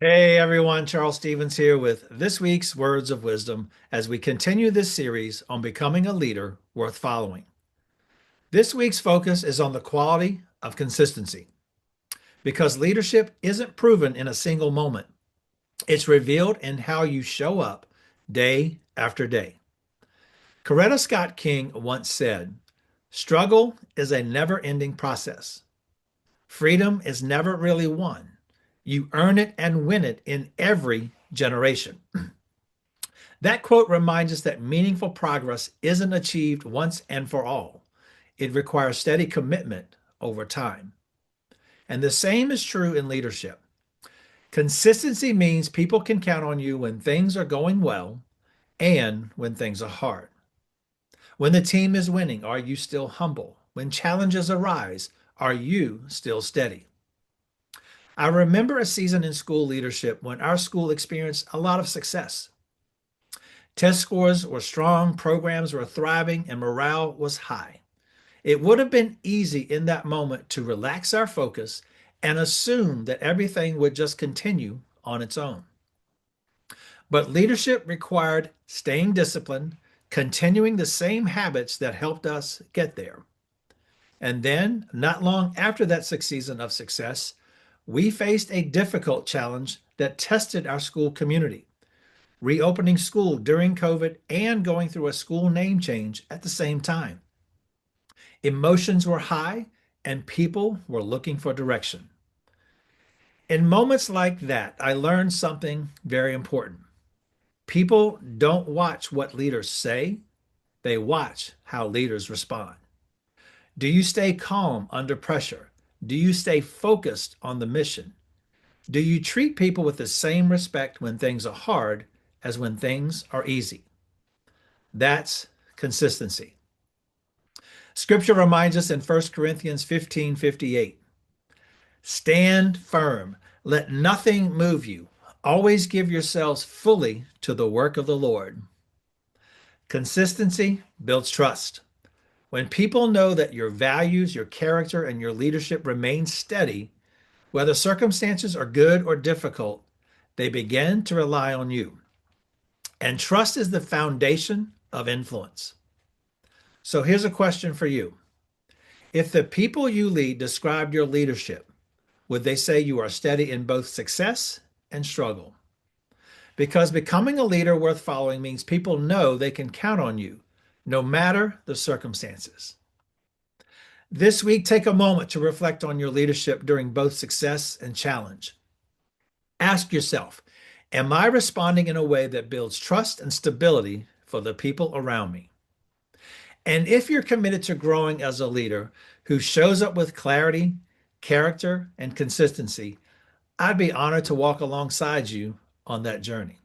Hey everyone, Charles Stevens here with this week's Words of Wisdom as we continue this series on becoming a leader worth following. This week's focus is on the quality of consistency because leadership isn't proven in a single moment. It's revealed in how you show up day after day. Coretta Scott King once said, "Struggle is a never-ending process. Freedom is never really won. You earn it and win it in every generation." That quote reminds us that meaningful progress isn't achieved once and for all. It requires steady commitment over time. And the same is true in leadership. Consistency means people can count on you when things are going well and when things are hard. When the team is winning, are you still humble? When challenges arise, are you still steady? I remember a season in school leadership when our school experienced a lot of success. Test scores were strong, programs were thriving, and morale was high. It would have been easy in that moment to relax our focus and assume that everything would just continue on its own. But leadership required staying disciplined, continuing the same habits that helped us get there. And then, not long after that season of success, we faced a difficult challenge that tested our school community, reopening school during COVID and going through a school name change at the same time. Emotions were high and people were looking for direction. In moments like that, I learned something very important. People don't watch what leaders say, they watch how leaders respond. Do you stay calm under pressure? Do you stay focused on the mission? Do you treat people with the same respect when things are hard as when things are easy? That's consistency. Scripture reminds us in 1 Corinthians 15:58, stand firm, let nothing move you. Always give yourselves fully to the work of the Lord. Consistency builds trust. When people know that your values, your character, and your leadership remain steady, whether circumstances are good or difficult, they begin to rely on you. And trust is the foundation of influence. So here's a question for you. If the people you lead described your leadership, would they say you are steady in both success and struggle? Because becoming a leader worth following means people know they can count on you, no matter the circumstances. This week, take a moment to reflect on your leadership during both success and challenge. Ask yourself, am I responding in a way that builds trust and stability for the people around me? And if you're committed to growing as a leader who shows up with clarity, character, and consistency, I'd be honored to walk alongside you on that journey.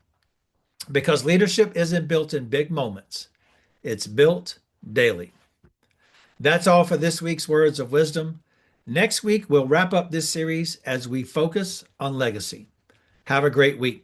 Because leadership isn't built in big moments, it's built daily. That's all for this week's Words of Wisdom. Next week, we'll wrap up this series as we focus on legacy. Have a great week.